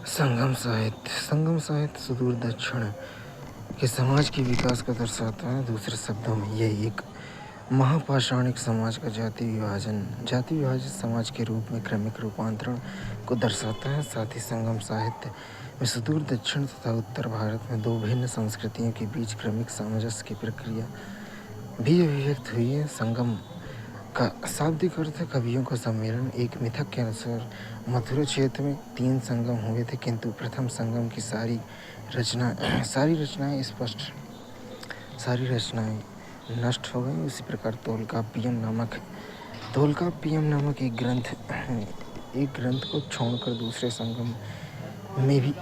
संगम साहित्य सुदूर दक्षिण के समाज के विकास को दर्शाता है। दूसरे शब्दों में यह एक महापाषाणिक समाज का जाति विभाजित समाज के रूप में क्रमिक रूपांतरण को दर्शाता है। साथ ही संगम साहित्य में सुदूर दक्षिण तथा उत्तर भारत में दो भिन्न संस्कृतियों के बीच क्रमिक सामंजस्य की प्रक्रिया भी अभिव्यक्त हुई है। संगम का शाब्दिक अर्थ है कवियों का सम्मेलन। एक मिथक के अनुसार मथुरा क्षेत्र में 3 संगम हुए थे, किंतु प्रथम संगम की सारी रचनाएं नष्ट हो गई। उसी प्रकार तोलकाप्पियम नामक एक ग्रंथ को छोड़कर दूसरे संगम में भी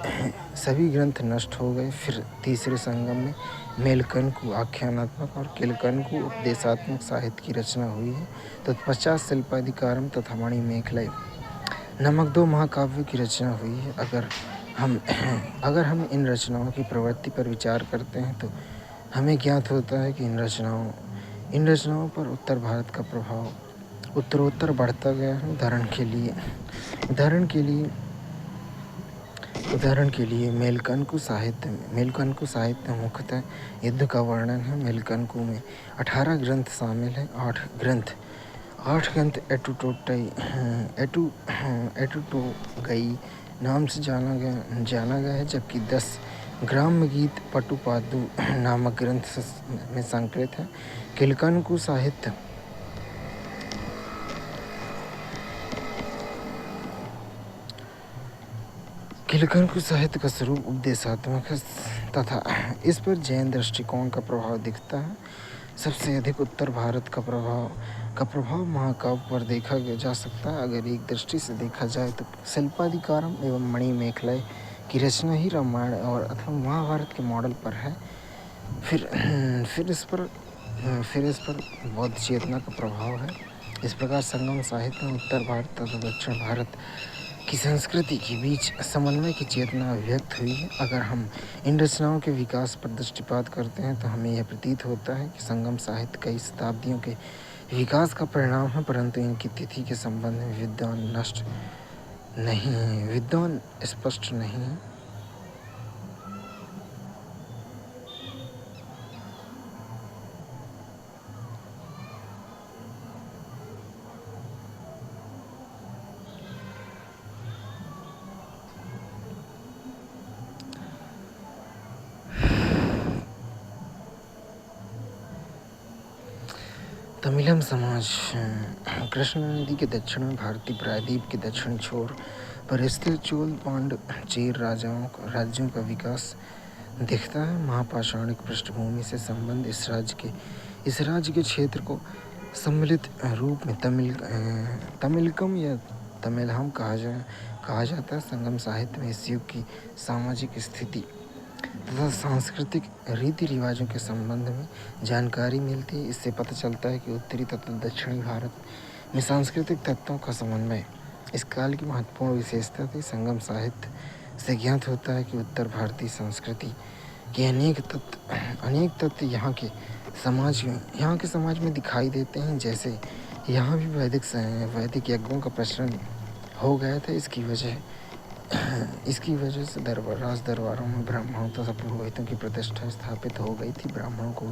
सभी ग्रंथ नष्ट हो गए। फिर तीसरे संगम में मेलकनकु आख्यानात्मक और किलकनकु उपदेशात्मक साहित्य की रचना हुई है। तत्पश्चात शिल्पाधिकारम तथा मणिमेखलय नामक 2 महाकाव्यों की रचना हुई है। अगर हम इन रचनाओं की प्रवृत्ति पर विचार करते हैं तो हमें ज्ञात होता है कि इन रचनाओं पर उत्तर भारत का प्रभाव उत्तरोत्तर बढ़ता गया है। उदाहरण के लिए मेलकनकु साहित्य में मुख्यतः युद्ध का वर्णन है। मेलकनकु में 18 ग्रंथ शामिल हैं। 8 ग्रंथ एटुटोगई नाम से जाना गया है, जबकि 10 ग्राम्य गीत पटुपादु नामक ग्रंथ में संकलित है। किलकनकु साहित्य का स्वरूप उपदेशात्मक है तथा इस पर जैन दृष्टिकोण का प्रभाव दिखता है। सबसे अधिक उत्तर भारत का प्रभाव महाकाव्य पर देखा जा सकता है। अगर एक दृष्टि से देखा जाए तो शिल्पाधिकारम एवं मणिमेखलय की रचना ही रामायण और अथवा महाभारत के मॉडल पर है। फिर इस पर बौद्ध चेतना का प्रभाव है। इस प्रकार संगम साहित्य में उत्तर भारत तथा दक्षिण भारत की संस्कृति के बीच समन्वय की चेतना अभिव्यक्त हुई है। अगर हम इन रचनाओं के विकास पर दृष्टिपात करते हैं तो हमें यह प्रतीत होता है कि संगम साहित्य कई शताब्दियों के विकास का परिणाम है, परंतु इनकी तिथि के संबंध में विद्वान स्पष्ट नहीं है। तमिलम समाज कृष्णा नदी के दक्षिण में भारतीय प्रायद्वीप के दक्षिणी छोर पर स्थित चोल पांड्य चेर राज्यों का विकास दिखता है। महापाषाणिक पृष्ठभूमि से संबंध इस राज्य के क्षेत्र को सम्मिलित रूप में तमिलकम या तमिलहम कहा जाता है। संगम साहित्य में इस युग की सामाजिक स्थिति तथा सांस्कृतिक रीति रिवाजों के संबंध में जानकारी मिलती है। इससे पता चलता है कि उत्तरी तथा दक्षिणी भारत में सांस्कृतिक तत्वों का समन्वय इस काल की महत्वपूर्ण विशेषता थी। संगम साहित्य से ज्ञात होता है कि उत्तर भारतीय संस्कृति के अनेक तत्व यहाँ के समाज में दिखाई देते हैं। जैसे यहाँ भी वैदिक यज्ञों का प्रचलन हो गया था। इसकी वजह से राज दरबारों में ब्राह्मणों तथा पुरोहितों की प्रतिष्ठा स्थापित हो गई थी। ब्राह्मणों को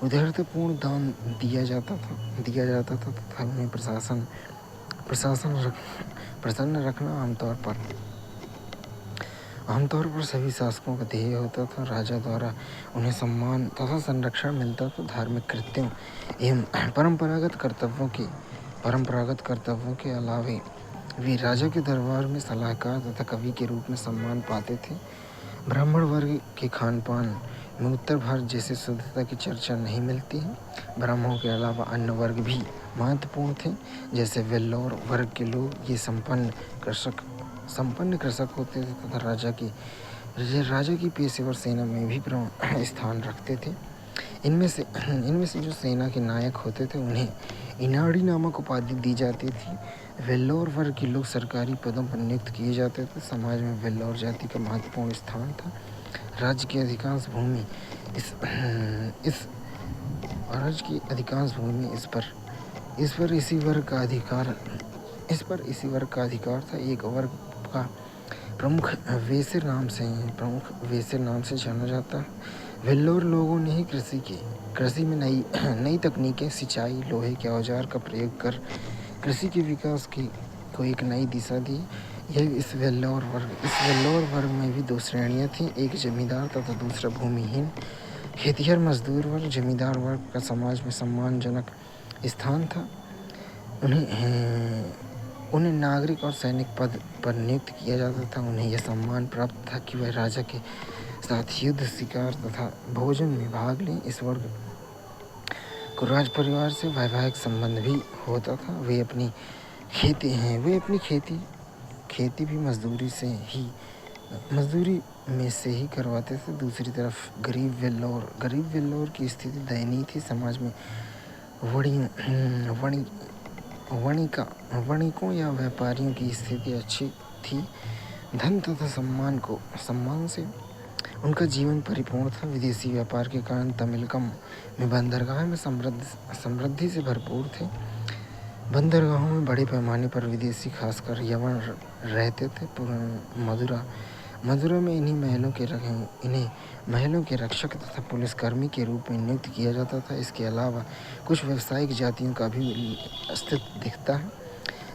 उदारतापूर्ण दान दिया जाता था तथा उन्हें प्रसन्न रखना आमतौर पर सभी शासकों का ध्येय होता था। राजा द्वारा उन्हें सम्मान तथा संरक्षण मिलता था। धार्मिक कृत्यों एवं परंपरागत कर्तव्यों के अलावे वे राजा के दरबार में सलाहकार तथा कवि के रूप में सम्मान पाते थे। ब्राह्मण वर्ग के खान पान में उत्तर भारत जैसे शुद्धता की चर्चा नहीं मिलती है। ब्राह्मणों के अलावा अन्य वर्ग भी महत्वपूर्ण थे, जैसे वेल्लोर वर्ग के लोग। ये संपन्न कृषक होते थे तथा राजा की पेशेवर सेना में भी स्थान रखते थे। इनमें से जो सेना के नायक होते थे उन्हें इनाड़ी नामक उपाधि दी जाती थी। वेल्लोर वर्ग के लोग सरकारी पदों पर नियुक्त किए जाते थे। समाज में वेल्लोर जाति का महत्वपूर्ण स्थान था। राज्य की अधिकांश भूमि इस पर इसी वर्ग का अधिकार था। एक वर्ग का प्रमुख प्रमुख वेसिर नाम से जाना जाता है। वेल्लोर लोगों ने ही कृषि में नई तकनीकें, सिंचाई, लोहे के औजार का प्रयोग कर कृषि के विकास को एक नई दिशा दी। इस वेल्लोर वर्ग में भी दो श्रेणियां थीं, एक जमींदार तथा दूसरा भूमिहीन। खेतिहर मजदूर वर्ग, जमींदार वर्ग का समाज में सम्मानजनक स्थान था। उन्हें नागरिक और सैनिक पद पर नियुक्त किया जाता था। उन्हें यह सम्मान प्राप्त था कि वह राजा के साथ युद्ध, शिकार तथा भोजन में भाग लें। इस वर्ग को राज परिवार से वैवाहिक संबंध भी होता था। वे अपनी खेती भी मजदूरी में से ही करवाते थे। दूसरी तरफ गरीब वेल्लोर की स्थिति दयनीय थी। समाज में वणिकों या व्यापारियों की स्थिति अच्छी थी। धन तथा सम्मान से उनका जीवन परिपूर्ण था। विदेशी व्यापार के कारण तमिलकम में बंदरगाह में समृद्धि से भरपूर थे। बंदरगाहों में बड़े पैमाने पर विदेशी, खासकर यवन रहते थे। मदुरा में इन्हें महलों के रक्षक तथा पुलिसकर्मी के रूप में नियुक्त किया जाता था। इसके अलावा कुछ व्यावसायिक जातियों का भी अस्तित्व दिखता है,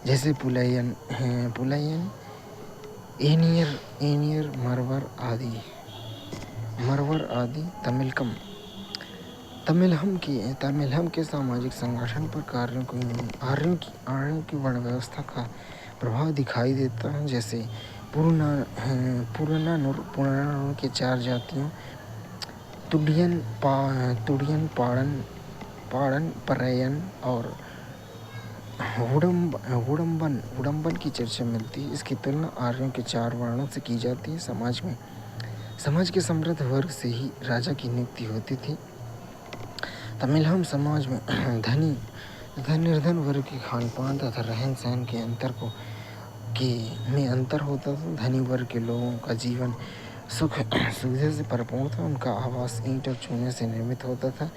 जैसे पुलयन, एनियर, मरवर आदि। तमिलहम के सामाजिक संगठन पर आर्यों की वर्ण व्यवस्था का प्रभाव दिखाई देता है, जैसे पुरनानुर के 4 जातियों तुडियन, पाड़न, परयन और वुडम्बन की चर्चा मिलती है। इसकी तुलना आर्यों के 4 वर्णों से की जाती है। समाज के समृद्ध वर्ग से ही राजा की नियुक्ति होती थी। तमिलहम समाज में धनी तथा निर्धन वर्ग के खान-पान तथा रहन-सहन में अंतर होता था। धनी वर्ग के लोगों का जीवन सुविधा से भरपूर था। उनका आवास ईंट और चूने से निर्मित होता था,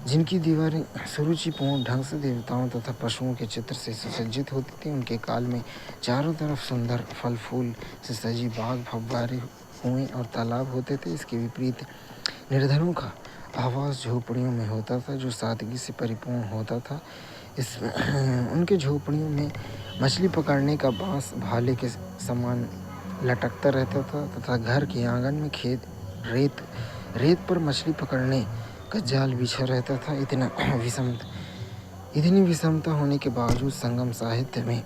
जिनकी दीवारें सुरुचिपूर्ण ढंग से देवताओं तथा पशुओं के चित्र से सुसज्जित होती थी। उनके काल में चारों तरफ सुंदर फल फूल से सजी बाग, फव्वारे, कुएं और तालाब होते थे। इसके विपरीत निर्धनों का आवास झोपड़ियों में होता था, जो सादगी से परिपूर्ण होता था। उनके झोपड़ियों में मछली पकड़ने का बांस भाले के समान लटकता रहता था तथा घर के आंगन में रेत पर मछली पकड़ने का जाल बिछा रहता था। इतनी विषमता होने के बावजूद संगम साहित्य में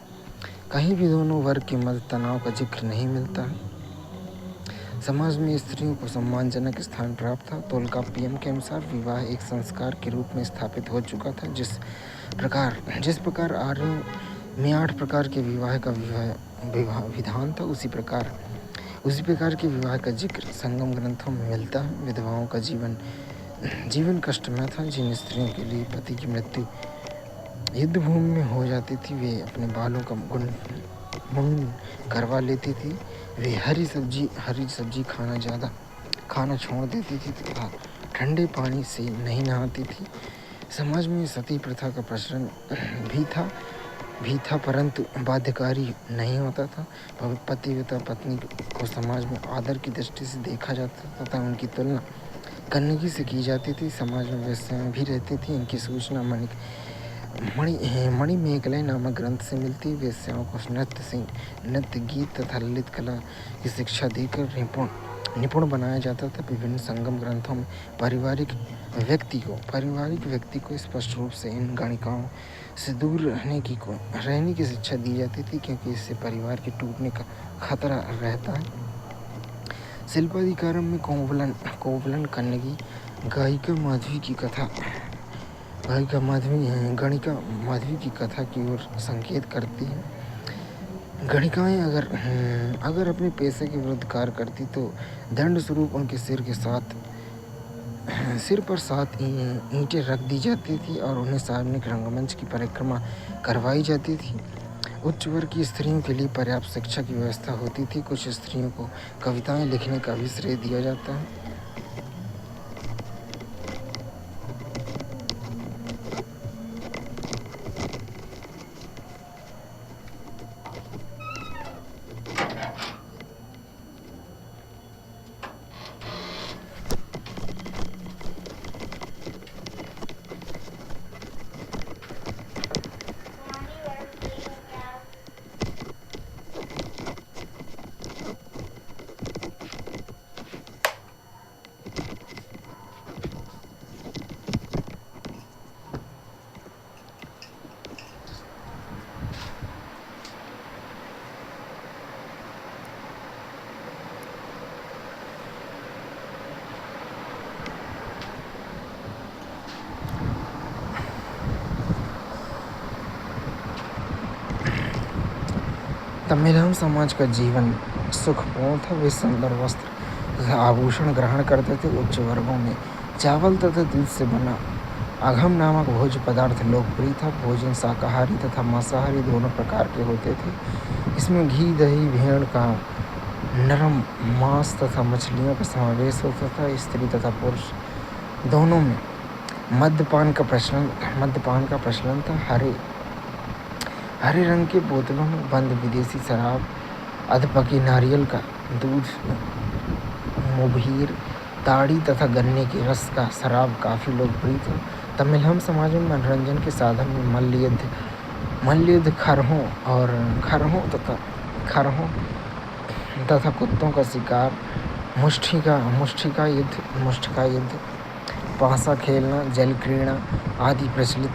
कहीं भी दोनों वर्ग के मध्य तनाव का जिक्र नहीं मिलता है। समाज में स्त्रियों को सम्मानजनक स्थान प्राप्त था। तोल्काप्पियम के अनुसार विवाह एक संस्कार के रूप में स्थापित हो चुका था। जिस प्रकार आर्यों में 8 प्रकार के विवाह का विधान था, उसी प्रकार के विवाह का जिक्र संगम ग्रंथों में मिलता है। विधवाओं का जीवन कष्टमय था। जिन स्त्रियों के लिए पति की मृत्यु युद्ध भूमि में हो जाती थी, वे अपने बालों का मुंडन करवा लेती थी। वे हरी सब्जी खाना छोड़ देती थी तथा ठंडे पानी से नहीं नहाती थी। समाज में सती प्रथा का प्रचलन भी था, परंतु बाध्यकारी नहीं होता था। पतिव्रता पत्नी को समाज में आदर की दृष्टि से देखा जाता था तथा उनकी तुलना कन्नगी से की जाती थी। समाज में वेश्याएं भी रहती थी। इनकी सूचना मणिमेगलय नामक ग्रंथ से मिलती है। वेश्याओं को नृत्य, गीत तथा ललित कला की शिक्षा देकर निपुण बनाया जाता था। विभिन्न संगम ग्रंथों में पारिवारिक व्यक्ति को स्पष्ट रूप से इन गणिकाओं से दूर रहने की शिक्षा दी जाती थी, क्योंकि इससे परिवार के टूटने का खतरा रहता है। शिल्पाधिकारम में कोवलन कन्नगी गणिका माधवी की कथा की ओर संकेत करती है। गणिकाएं अगर अपने पेशे के विरुद्ध कार्य करती तो दंड स्वरूप उनके सिर पर 7 ईंटें रख दी जाती थी और उन्हें सार्वजनिक रंगमंच की परिक्रमा करवाई जाती थी। उच्च वर्ग की स्त्रियों के लिए पर्याप्त शिक्षा की व्यवस्था होती थी। कुछ स्त्रियों को कविताएं लिखने का भी श्रेय दिया जाता है। तमिलम समाज का जीवन सुखपूर्ण था। वे सुंदर वस्त्र तथा आभूषण ग्रहण करते थे। उच्च वर्गों में चावल तथा दूध से बना अघम नामक भोज्य पदार्थ लोकप्रिय था। भोजन शाकाहारी तथा मांसाहारी दोनों प्रकार के होते थे। इसमें घी, दही, भेड़ का नरम मांस तथा मछलियों का समावेश होता था। स्त्री तथा पुरुष दोनों में मद्यपान का प्रचलन था। हरे रंग के बोतलों में बंद विदेशी शराब, अधपकी नारियल का दूध, मुबीर, ताड़ी तथा गन्ने के रस का शराब काफ़ी लोकप्रिय था। तमिलहम समाज में मनोरंजन के साधन में मल्लयुद्ध, खरहों तथा कुत्तों का शिकार, मुष्टिका युद्ध, पासा खेलना, जल क्रीड़ा आदि प्रचलित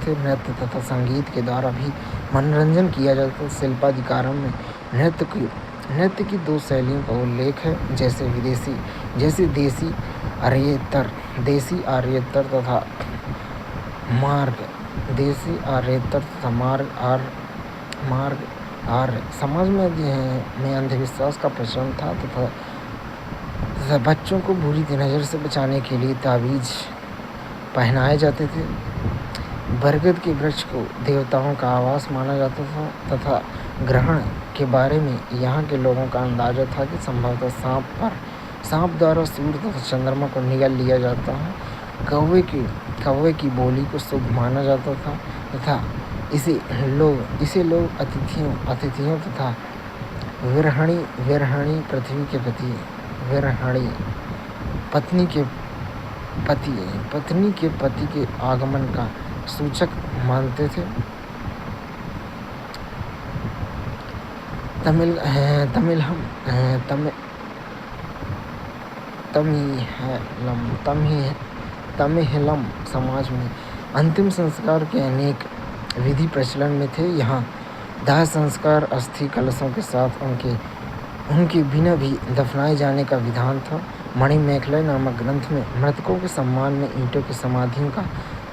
थे। नृत्य तथा संगीत के द्वारा भी मनोरंजन किया जाता है। शिल्पाधिकारों में नृत्य की दो शैलियों का उल्लेख है, जैसे देसी आर्येतर तथा मार्ग आर्य। समाज में अंधविश्वास का प्रचलन था तथा बच्चों को बुरी नज़र से बचाने के लिए ताबीज पहनाए जाते थे। बरगद के वृक्ष को देवताओं का आवास माना जाता था तथा ग्रहण के बारे में यहाँ के लोगों का अंदाजा था कि संभवतः सांप द्वारा सूर्य तथा चंद्रमा को निगल लिया जाता है। कौवे की बोली को शुभ माना जाता था तथा इसे लोग अतिथियों तथा विरहणी पत्नी के पति के आगमन का सूचक मानते थे। तमिलम समाज में अंतिम संस्कार के अनेक विधि प्रचलन में थे। यहाँ दाह संस्कार अस्थि कलशों के साथ उनके बिना भी दफनाए जाने का विधान था। मणिमेखला नामक ग्रंथ में मृतकों के सम्मान में ईंटों की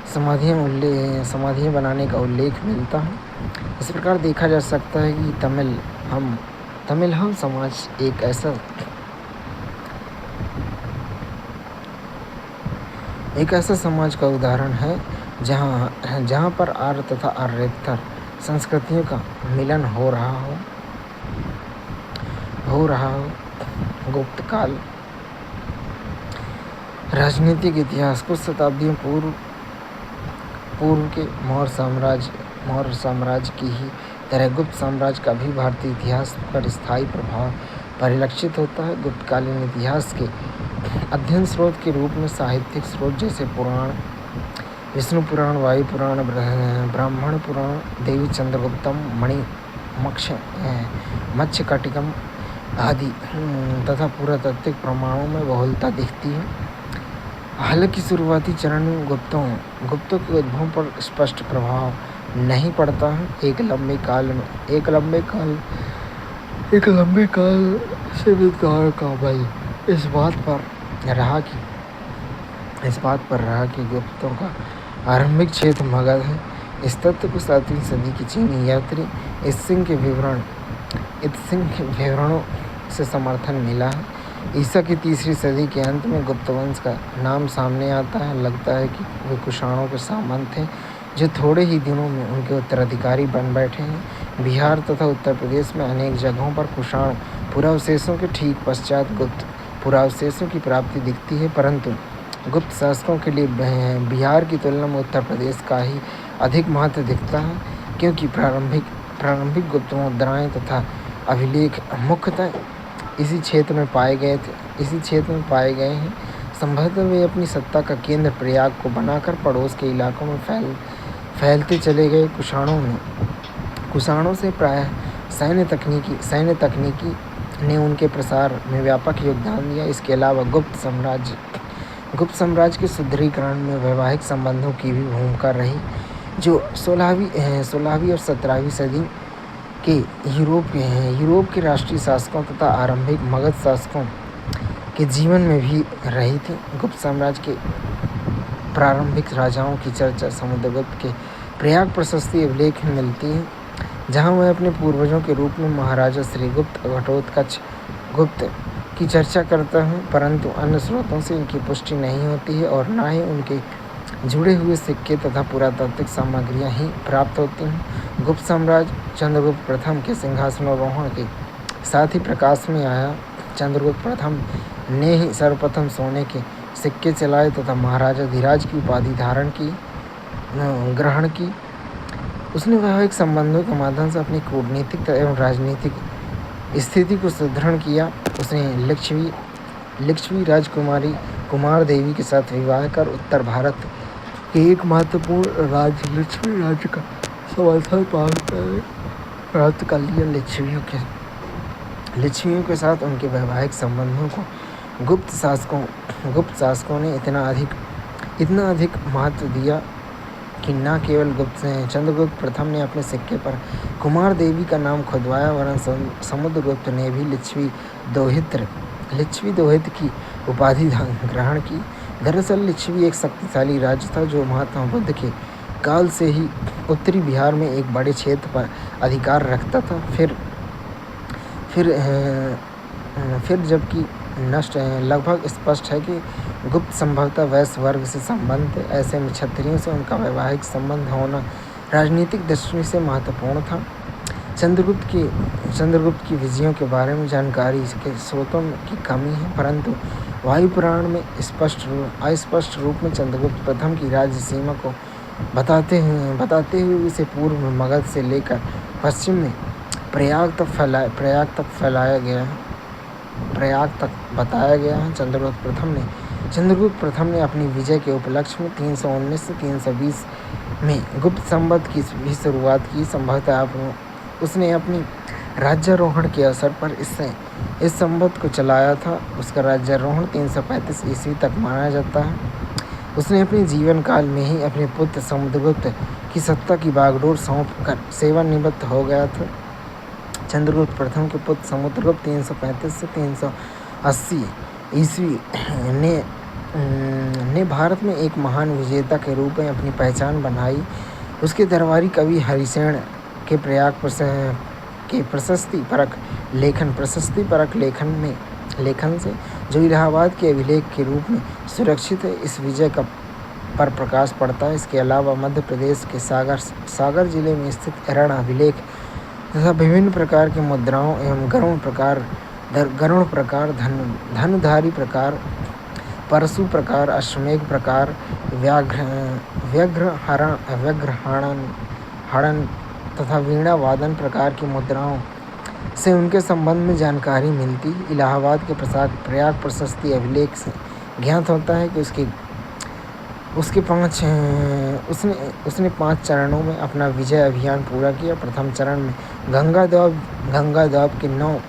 समाधियाँ बनाने का उल्लेख मिलता है। इस प्रकार देखा जा सकता है कि तमिलहम समाज एक ऐसा समाज का उदाहरण है जहाँ पर आर्य तथा आर्येतर संस्कृतियों का मिलन हो रहा हो। गुप्त काल। राजनीतिक इतिहास। कुछ शताब्दियों पूर्व के मौर्य साम्राज्य की ही तरह गुप्त साम्राज्य का भी भारतीय इतिहास पर स्थायी प्रभाव परिलक्षित होता है। गुप्तकालीन इतिहास के अध्ययन स्रोत के रूप में साहित्यिक स्रोत जैसे पुराण, विष्णु पुराण, वायु पुराण, ब्राह्मण पुराण, देवी चंद्रगुप्तम, मत्स्यकटिकम आदि तथा पुरातात्विक प्रमाणों में बहुलता दिखती है। हालांकि शुरुआती चरण में गुप्तों के उद्भव पर स्पष्ट प्रभाव नहीं पड़ता है। एक लंबे काल से विद्वान का बल इस बात पर रहा कि गुप्तों का आरंभिक क्षेत्र मगध है। इस तथ्य को 7वीं सदी की चीनी यात्री इत्सिंग के विवरणों से समर्थन मिला है। ईसा की 3री सदी के अंत में गुप्त वंश का नाम सामने आता है। लगता है कि वे कुषाणों के सामंत थे जो थोड़े ही दिनों में उनके उत्तराधिकारी बन बैठे हैं। बिहार तथा उत्तर प्रदेश में अनेक जगहों पर कुषाण पुरावशेषों के ठीक पश्चात गुप्त पुरावशेषों की प्राप्ति दिखती है, परंतु गुप्त शासकों के लिए बिहार की तुलना में उत्तर प्रदेश का ही अधिक महत्व दिखता है, क्योंकि प्रारंभिक गुप्त मुद्राएं तथा अभिलेख मुख्यतः इसी क्षेत्र में पाए गए हैं। संभवतः वे अपनी सत्ता का केंद्र प्रयाग को बनाकर पड़ोस के इलाकों में फैलते चले गए। कुषाणों से प्रायः सैन्य तकनीकी ने उनके प्रसार में व्यापक योगदान दिया। इसके अलावा गुप्त साम्राज्य के सुदृढ़ीकरण में वैवाहिक संबंधों की भी भूमिका रही, जो 16वीं और 17वीं सदी के यूरोप के राष्ट्रीय शासकों तथा आरंभिक मगध शासकों के जीवन में भी रही थी। गुप्त साम्राज्य के प्रारंभिक राजाओं की चर्चा समुद्रगुप्त के प्रयाग प्रशस्ति अभिलेख में मिलती है। जहाँ वह अपने पूर्वजों के रूप में महाराजा श्रीगुप्त घटोत्कच गुप्त की चर्चा करता है, परंतु अन्य स्रोतों से इनकी पुष्टि नहीं होती है और न ही उनके जुड़े हुए सिक्के तथा पुरातात्विक सामग्रियाँ ही प्राप्त होती हैं। गुप्त साम्राज्य चंद्रगुप्त प्रथम के सिंहासनारोहण के साथ ही प्रकाश में आया। चंद्रगुप्त प्रथम ने ही सर्वप्रथम सोने के सिक्के चलाए तथा महाराजा धीराज की उपाधि ग्रहण की। उसने वैवाहिक संबंधों के माध्यम से अपनी कूटनीतिक एवं राजनीतिक स्थिति को सुदृढ़ किया। उसने लिच्छवी राजकुमारी कुमार देवी के साथ विवाह कर उत्तर भारत के एक महत्वपूर्ण राज्य लिच्छवी राज्य का समर्थन प्राप्त कर लिया। लिच्छवियों के साथ उनके वैवाहिक संबंधों को गुप्त शासकों ने इतना अधिक महत्व दिया कि न केवल चंद्रगुप्त प्रथम ने अपने सिक्के पर कुमार देवी का नाम खुदवाया, वरन समुद्रगुप्त ने भी लिच्छवी दोहित्र की उपाधि ग्रहण की। दरअसल लिच्छवी एक शक्तिशाली राज्य था जो महात्मा बुद्ध के काल से ही उत्तरी बिहार में एक बड़े क्षेत्र पर अधिकार रखता था। फिर जबकि लगभग स्पष्ट है कि गुप्त संभवतः वैश्य वर्ग से संबंध थे। ऐसे में क्षत्रियों से उनका वैवाहिक संबंध होना राजनीतिक दृष्टि से महत्वपूर्ण था। चंद्रगुप्त की विजयों के बारे में जानकारी के स्रोतों की कमी है, परंतु वायु पुराण में अस्पष्ट रूप में चंद्रगुप्त प्रथम की राज्य सीमा को बताते हुए इसे पूर्व में मगध से लेकर पश्चिम में प्रयाग तक बताया गया है। चंद्रगुप्त प्रथम ने अपनी विजय के उपलक्ष्य में 319 से 320 में गुप्त संवत की भी शुरुआत की। संभवतः उसने अपनी राज्यारोहण के अवसर पर इस संवत को चलाया था। उसका राज्यारोहण 335 ईस्वी तक माना जाता है। उसने अपने जीवन काल में ही अपने पुत्र समुद्रगुप्त की सत्ता की बागडोर सौंप कर सेवानिवृत्त हो गया था। चंद्रगुप्त प्रथम के पुत्र समुद्रगुप्त 335 से 380 ईस्वी ने भारत में एक महान विजेता के रूप में अपनी पहचान बनाई। उसके दरबारी कवि हरिसेन के प्रशस्ति परक लेखन से जो इलाहाबाद के अभिलेख के रूप में सुरक्षित है, इस विजय पर प्रकाश पड़ता है। इसके अलावा मध्य प्रदेश के सागर जिले में स्थित एरण अभिलेख तथा विभिन्न प्रकार की मुद्राओं एवं गरुण प्रकार, धनुधारी प्रकार, परशु प्रकार, अश्वमेघ प्रकार, व्याघ्र हरण तथा वीणा वादन प्रकार की मुद्राओं से उनके संबंध में जानकारी मिलती। इलाहाबाद के प्रयाग प्रशस्ति अभिलेख से ज्ञात होता है कि उसने 5 चरणों में अपना विजय अभियान पूरा किया। प्रथम चरण में गंगाद्वीप के 9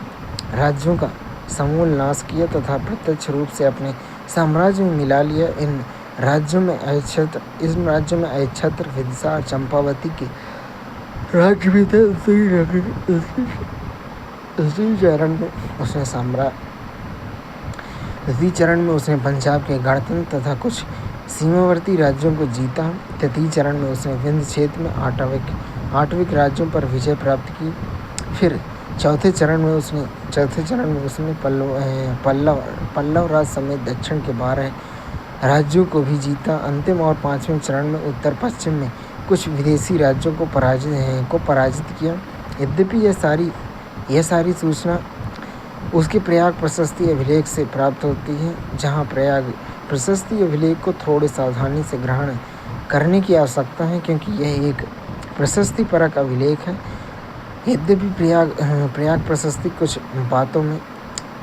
राज्यों का समूल नाश किया तथा प्रत्यक्ष रूप से अपने साम्राज्य में मिला लिया। इन राज्यों में अक्षत्र, विदिशा और चंपावती के राज्य भी थे। इसी चरण में उसने पंजाब के गणतंत्र तथा कुछ सीमावर्ती राज्यों को जीता। तृतीय चरण में उसने विंध्य क्षेत्र में आठविक राज्यों पर विजय प्राप्त की। फिर चौथे चरण में उसने पल्लव राज समेत दक्षिण के 12 राज्यों को भी जीता। अंतिम और 5वें चरण में उत्तर पश्चिम में कुछ विदेशी राज्यों को पराजित किया। यद्यपि यह सारी सूचना उसके प्रयाग प्रशस्ति अभिलेख से प्राप्त होती है, जहाँ प्रयाग प्रशस्ति अभिलेख को थोड़े सावधानी से ग्रहण करने की आवश्यकता है, क्योंकि यह एक प्रशस्ति परक अभिलेख है। यद्यपि प्रयाग प्रशस्ति कुछ बातों में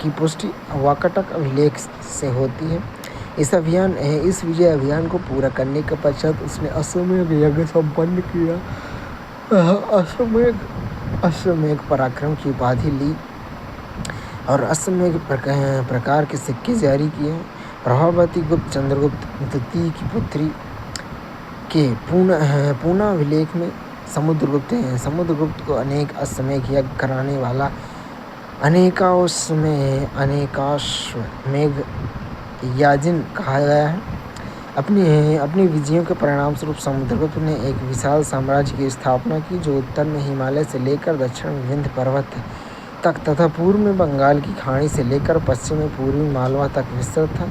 की पुष्टि वाकाटक अभिलेख से होती है। इस विजय अभियान को पूरा करने के पश्चात उसने अश्वमेध यज्ञ संपन्न किया। अश्वमेध पराक्रम की उपाधि ली और अश्वमेध प्रकार के सिक्के जारी किए। प्रभावती गुप्त चंद्रगुप्त द्वितीय की पुत्री के पूना अभिलेख में समुद्रगुप्त को अनेक अश्वमेध यज्ञ कराने वाला अनेकाश्वमेध याजिन कहा गया है। अपने अपनी विजयों के परिणामस्वरूप समुद्रगुप्त ने एक विशाल साम्राज्य की स्थापना की, जो उत्तर में हिमालय से लेकर दक्षिण में विंध्य पर्वत तक तथा पूर्व में बंगाल की खाड़ी से लेकर पश्चिम में पूर्वी मालवा तक विस्तृत था।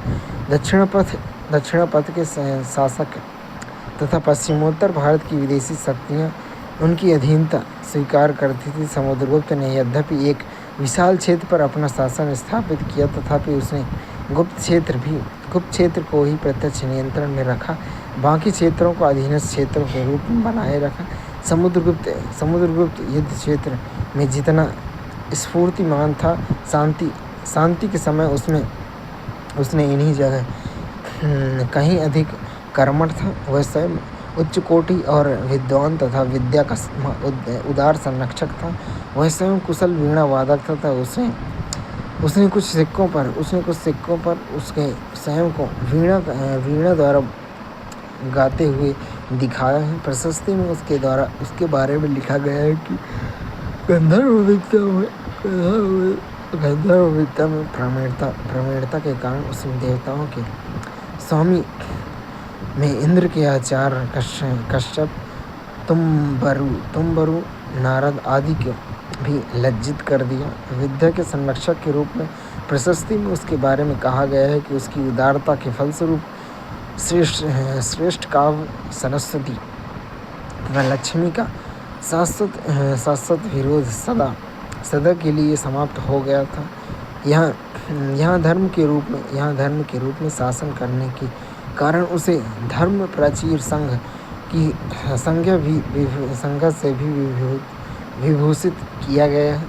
दक्षिण पथ के शासक तथा पश्चिमोत्तर भारत की विदेशी शक्तियाँ उनकी अधीनता स्वीकार करती थी। समुद्रगुप्त ने यद्यपि एक विशाल क्षेत्र पर अपना शासन स्थापित किया, तथापि उसने गुप्त क्षेत्र को ही प्रत्यक्ष नियंत्रण में रखा, बाकी क्षेत्रों को अधीनस्थ क्षेत्रों के रूप में बनाए रखा। समुद्रगुप्त युद्ध क्षेत्र में जितना स्फूर्तिमान था, शांति के समय उसने इन्हीं जगह कहीं अधिक कर्मठ था। वह स्वयं उच्च कोटि और विद्वान तथा विद्या का उदार संरक्षक था। वह स्वयं कुशल वीणा वादक था। उसने कुछ सिक्कों पर उसके स्वयं को वीणा द्वारा गाते हुए दिखाया है। प्रशस्ति में उसके बारे में लिखा गया है कि गंधर्व विद्या में प्रवीणता के कारण उसने देवताओं के स्वामी में इंद्र के आचार्य कश्यप, तुम्बरु, नारद आदि को भी लज्जित कर दिया। विद्या के संरक्षक के रूप में प्रशस्ति में उसके बारे में कहा गया है कि उसकी उदारता के फलस्वरूप श्रेष्ठ काव्य सरस्वती तथा लक्ष्मी का शाश्वत विरोध सदा के लिए समाप्त हो गया था। यहाँ धर्म के रूप में शासन करने के कारण उसे धर्म प्राचीर संघ से भी विभूषित किया गया है।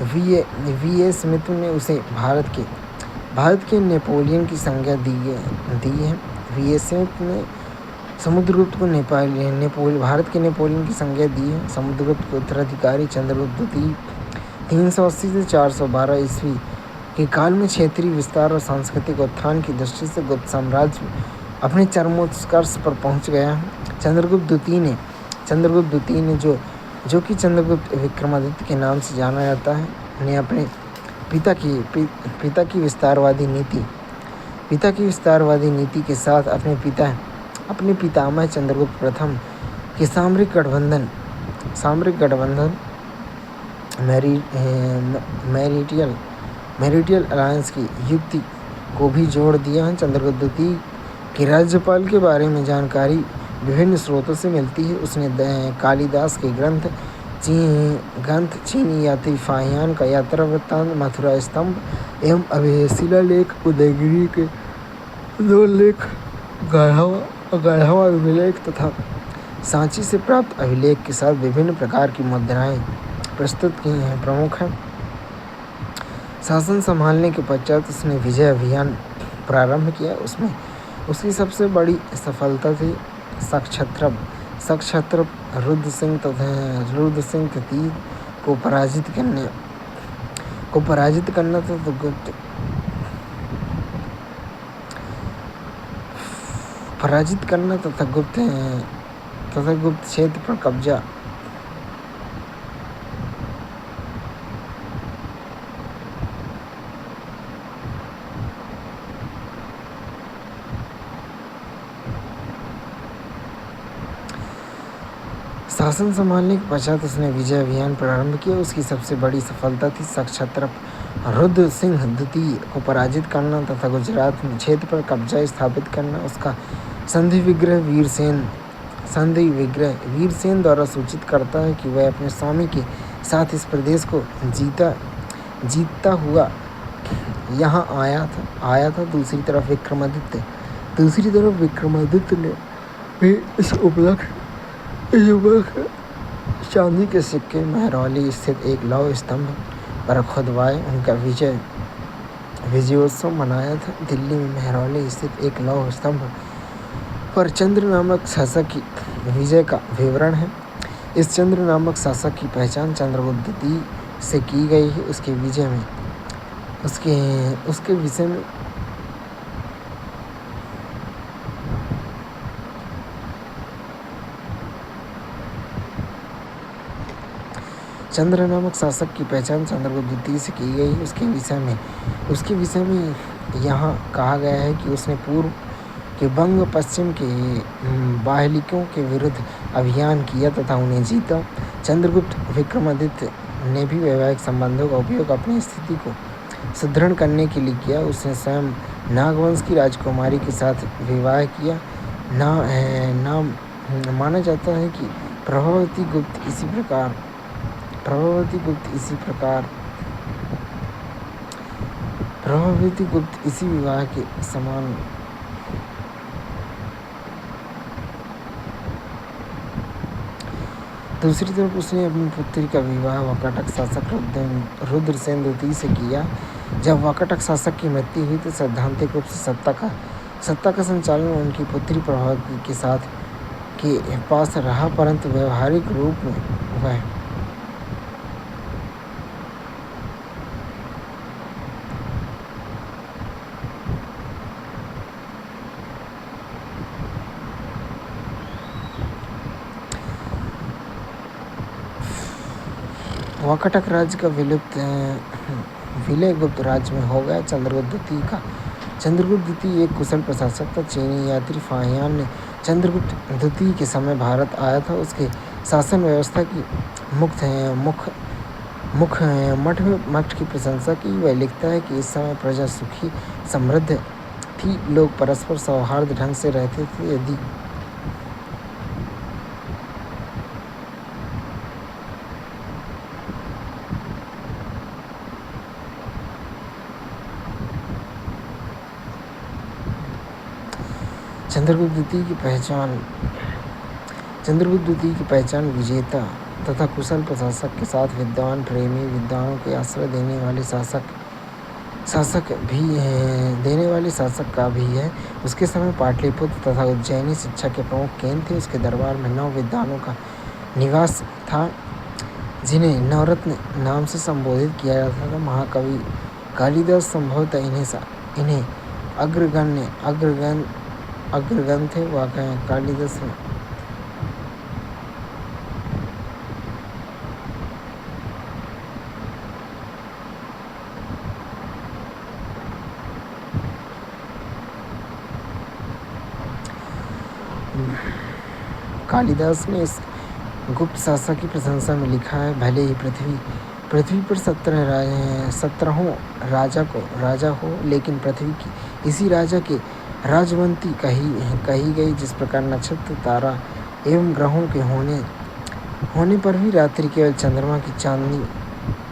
वी.ए. स्मिथ ने उसे भारत के नेपोलियन की संज्ञा दी है। वी.ए. स्मिथ ने समुद्रगुप्त को भारत के नेपोलियन की संज्ञा दी है। समुद्रगुप्त के उत्तराधिकारी चंद्रगुप्त द्वितीय 380 से 412 ईस्वी के काल में क्षेत्रीय विस्तार और सांस्कृतिक उत्थान की दृष्टि से गुप्त साम्राज्य अपने चरमोत्कर्ष पर पहुंच गया है। चंद्रगुप्त द्वितीय ने जो कि चंद्रगुप्त विक्रमादित्य के नाम से जाना जाता है, ने अपने पिता की विस्तारवादी नीति के साथ अपने पितामह चंद्रगुप्त प्रथम के सामरिक गठबंधन मैरिटियल अलायंस की युक्ति को भी जोड़ दिया है। चंद्रगुप्त द्वितीय के राज्यपाल के बारे में जानकारी विभिन्न स्रोतों से मिलती है। उसने कालिदास के ग्रंथ चीनी यात्री फाहियान का यात्रा वृत्तांत, मथुरा स्तंभ एवं अभय शिलालेख, उदयगिरी के 2 लेख, गढ़वा अभिलेख तथा सांची से प्राप्त अभिलेख के साथ विभिन्न प्रकार की मुद्राएं प्रस्तुत की हैं। प्रमुख है। शासन संभालने के पश्चात उसने विजय अभियान प्रारंभ किया। उसमें उसकी सबसे बड़ी सफलता थी सक्षत्रप रुद्र सिंह तृतीय को पराजित करना तथा गुप्त क्षेत्र पर कब्जा शासन संभालने के पश्चात उसने विजय अभियान प्रारंभ किया। उसकी सबसे बड़ी सफलता थी सक्षत्रप रुद्र सिंह द्वितीय को पराजित करना तथा गुजरात क्षेत्र पर कब्जा स्थापित करना। उसका संधि विग्रह वीरसेन द्वारा सूचित करता है कि वह अपने स्वामी के साथ इस प्रदेश को जीतता हुआ यहाँ आया था। दूसरी तरफ विक्रमादित्य ने भी इस उपलक्ष्य चांदी के सिक्के महरौली स्थित एक लौह स्तंभ पर खुदवाए उनका विजयोत्सव मनाया था। दिल्ली में महरौली स्थित एक लौह स्तंभ पर चंद्र नामक शासक की विजय का विवरण है। इस चंद्र नामक शासक की पहचान चंद्रगुप्त द्वितीय से की गई है। उसके विषय में चंद्र नामक शासक की पहचान चंद्रगुप्त द्वितीय से की गई है। उसके विषय में यहाँ कहा गया है कि उसने पूर्व कि बंग पश्चिम के बाहलिकों के विरुद्ध अभियान किया तथा उन्हें जीता। चंद्रगुप्त विक्रमादित्य ने भी वैवाहिक संबंधों का उपयोग अपनी स्थिति को सुदृढ़ करने के लिए किया। उसने स्वयं नागवंश की राजकुमारी के साथ विवाह किया। माना जाता है कि प्रभावती गुप्त इसी विवाह के समान दूसरी तरफ उसने अपनी पुत्री का विवाह वाकाटक शासक रुद्रसेन द्वितीय से किया। जब वाकाटक शासक की मृत्यु हुई तो सैद्धांतिक रूप से सत्ता का संचालन उनकी पुत्री प्रभावती के पास रहा, परंतु व्यवहारिक रूप में वह वाकाटक राज्य का विलय गुप्त राज्य में हो गया। चंद्रगुप्त द्वितीय एक कुशल प्रशासक था। चीनी यात्री फाहियान ने चंद्रगुप्त द्वितीय के समय भारत आया था। उसके शासन व्यवस्था की मठ की प्रशंसा की। वह लिखता है कि इस समय प्रजा सुखी समृद्ध थी, लोग परस्पर सौहार्द ढंग से रहते थे। यदि चंद्रगुप्त द्वितीय की पहचान विजेता तथा कुशल प्रशासक के साथ विद्वान प्रेमी, विद्वानों के आश्रय देने वाले शासक का भी है। उसके समय पाटलिपुत्र तथा उज्जैनी शिक्षा के प्रमुख केंद्र थे। उसके दरबार में 9 विद्वानों का निवास था, जिन्हें नवरत्न नाम से संबोधित किया जाता था। महाकवि कालिदास संभवतः इन्हें अग्रगण्य थे। कालिदास ने इस गुप्त शासक की प्रशंसा में लिखा है, भले ही पृथ्वी पर 17 राजा हो, लेकिन पृथ्वी की इसी राजा के राजवंती कही गई। जिस प्रकार नक्षत्र, तारा एवं ग्रहों के होने पर भी रात्रि केवल चंद्रमा की चांदनी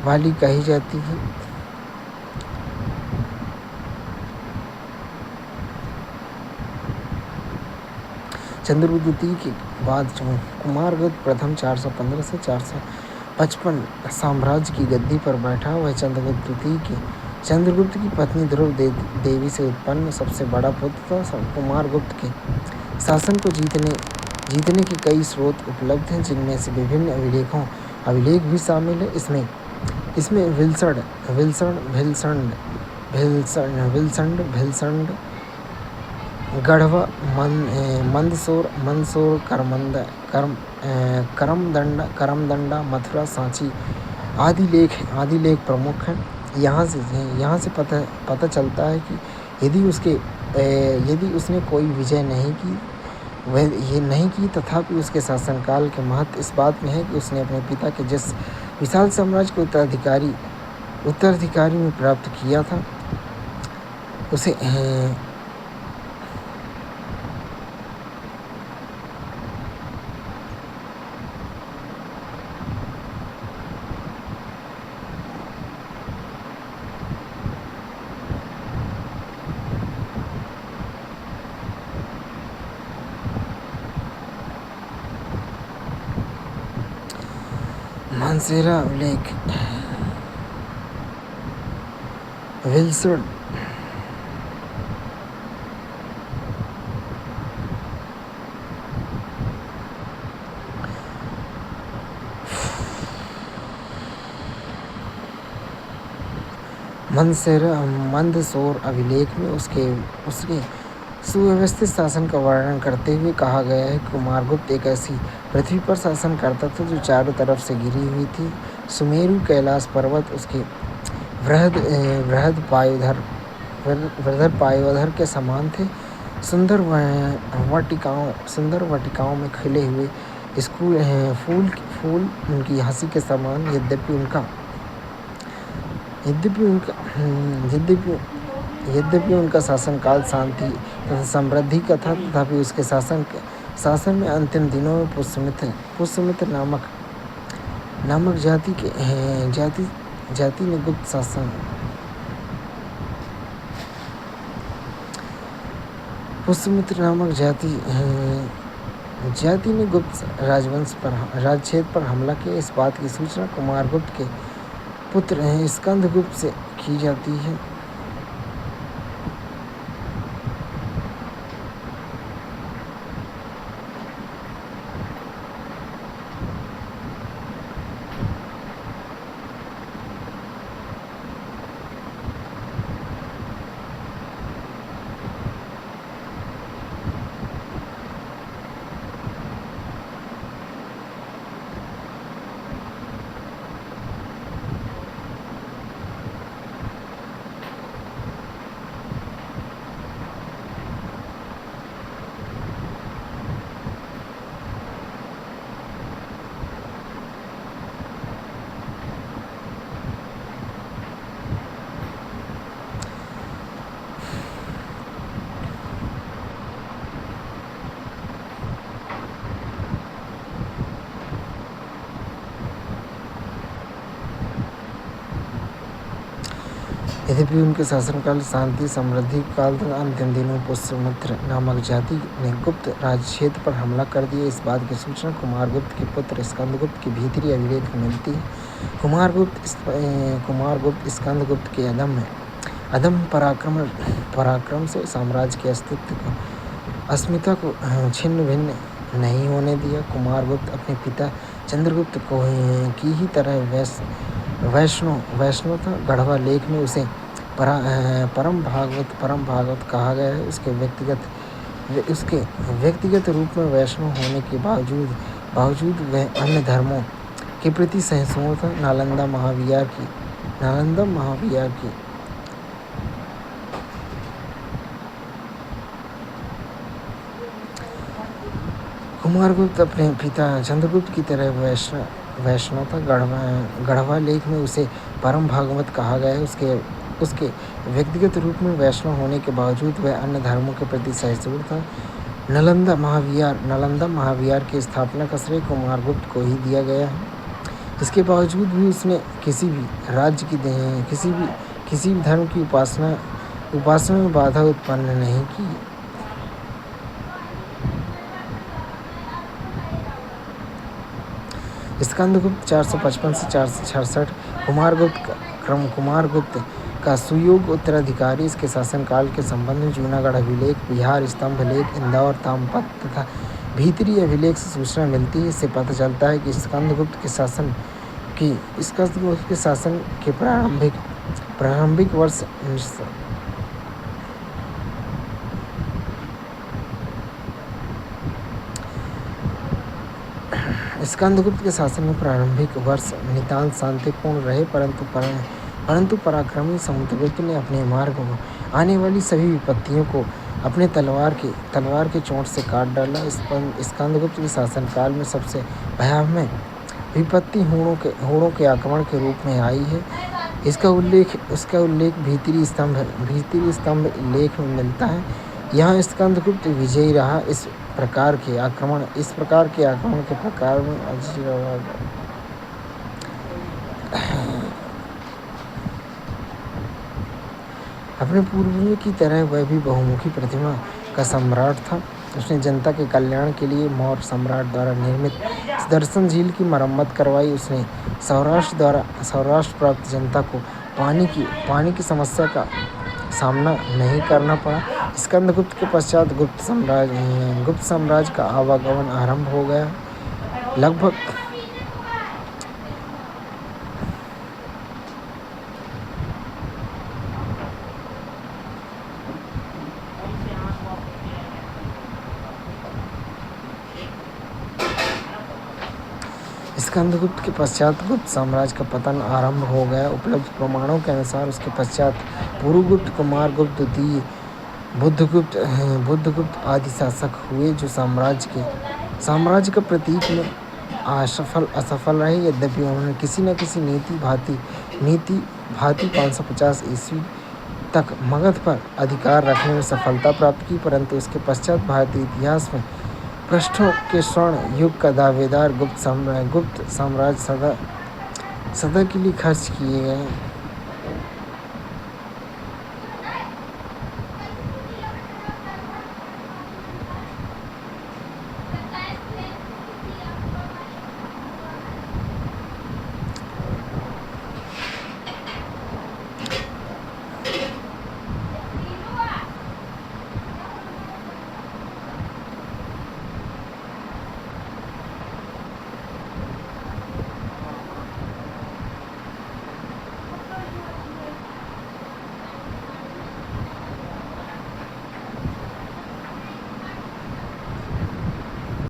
वाली कही जाती है। चंद्रगुप्त द्वितीय के बाद कुमारगुप्त प्रथम 415 से 455 साम्राज्य की गद्दी पर बैठा। वह चंद्रगुप्त की पत्नी ध्रुव देवी से उत्पन्न सबसे बड़ा पुत्र था। कुमारगुप्त के शासन को जीतने के कई स्रोत उपलब्ध हैं, जिनमें से विभिन्न अभिलेख भी शामिल है। इसमें भिलसंड, गढ़वा, मंदसौर, करमदंडा, मथुरा, सांची आदि लेख प्रमुख हैं। यहाँ से पता चलता है कि यदि उसने कोई विजय नहीं की, तथापि उसके शासनकाल के महत्व इस बात में है कि उसने अपने पिता के जिस विशाल साम्राज्य को उत्तराधिकारी में प्राप्त किया था, उसे मानसेरा अभिलेख, विल्सन मंदसौर अभिलेख में उसके सुव्यवस्थित शासन का वर्णन करते हुए कहा गया है कि कुमारगुप्त एक ऐसी पृथ्वी पर शासन करता था जो चारों तरफ से घिरी हुई थी। सुमेरु कैलाश पर्वत उसके वृहद पायोधर के समान थे। सुंदर वाटिकाओं में खिले हुए स्कूल फूल फूल उनकी हंसी के समान। यद्यपि उनका शासनकाल शांति तथा समृद्धि का था, तथापि उसके शासन में अंतिम दिनों में पुष्यमित्र नामक जाति ने पुष्यमित्र नामक जाति ने गुप्त राजक्षेत्र पर हमला किया। इस बात की सूचना कुमारगुप्त के पुत्र स्कंदगुप्त से की जाती है। यद्यपि उनके शासनकाल शांति समृद्धि काल तथा अंतिम दिनों पुष्यमित्र नामक जाति ने गुप्त राजक्षेत्र पर हमला कर दिया। इस बात की सूचना कुमारगुप्त के पुत्र स्कंदगुप्त के भीतरी अभिलेख में मिलती है। कुमारगुप्त स्कंदगुप्त के अदम्य पराक्रम से साम्राज्य के अस्मिता को छिन्न भिन्न नहीं होने दिया। कुमारगुप्त अपने पिता चंद्रगुप्त की ही तरह वैष्णव था। गढ़वा लेख में उसे परम भागवत कहा गया है। उसके व्यक्तिगत रूप में वैष्णव होने के बावजूद वह अन्य धर्मों के प्रति सहिष्णु था। नालंदा महाविहार की कुमारगुप्त अपने पिता चंद्रगुप्त की तरह वैष्णव था। गढ़वा लेख में उसे परम भागवत कहा गया है। उसके व्यक्तिगत रूप में वैष्णव होने के बावजूद वह अन्य धर्मों के प्रति सहिष्णु था। नालंदा महाविहार की स्थापना का श्रेय कुमारगुप्त को ही दिया गया है। इसके बावजूद भी उसने किसी भी धर्म की उपासना में बाधा उत्पन्न नहीं की। स्कंदगुप्त 455 से 466 कुमारगुप्त का सुयोग्य उत्तराधिकारी। इसके शासनकाल के संबंध में जूनागढ़ अभिलेख, बिहार स्तंभ लेख, इंदौर ताम्रपत्र तथा भीतरी अभिलेख से सूचना मिलती है। इससे पता चलता है कि स्कंदगुप्त के शासन के प्रारंभिक वर्ष स्कंदगुप्त के शासन में प्रारंभिक वर्ष नितांत शांतिपूर्ण रहे, परंतु पराक्रमी समुद्रगुप्त ने अपने मार्ग में आने वाली सभी विपत्तियों को अपने तलवार के चोट से काट डाला। स्कंदगुप्त के शासनकाल में सबसे भयावह विपत्ति हूणों के आक्रमण के रूप में आई है। इसका उल्लेख भीतरी स्तंभ लेख में मिलता है। यहाँ स्कंदगुप्त विजयी रहा। इस प्रकार के आक्रमण के प्रकार में अपने पूर्वजों की तरह वह भी बहुमुखी प्रतिमा का सम्राट था। उसने जनता के कल्याण के लिए मौर्य सम्राट द्वारा निर्मित दर्शन झील की मरम्मत करवाई। उसने सौराष्ट्र प्राप्त जनता को पानी की समस्या का सामना नहीं करना पड़ा। स्कंदगुप्त के पश्चात गुप्त साम्राज्य का आवागमन आरंभ हो गया। लगभग स्कंदगुप्त के पश्चात गुप्त साम्राज्य का पतन आरंभ हो गया। उपलब्ध प्रमाणों के अनुसार उसके पश्चात पुरुगुप्त, कुमारगुप्त द्वितीय, बुद्धगुप्त आदि शासक हुए जो साम्राज्य का प्रतीक में असफल रहे। यद्यपि उन्होंने किसी न किसी नीति भांति 550 ईस्वी तक मगध पर अधिकार रखने में सफलता प्राप्त की, परंतु इसके पश्चात भारतीय इतिहास में पृष्ठों के स्वर्ण युग का दावेदार गुप्त साम्राज्य सदा के लिए खर्च किए गए।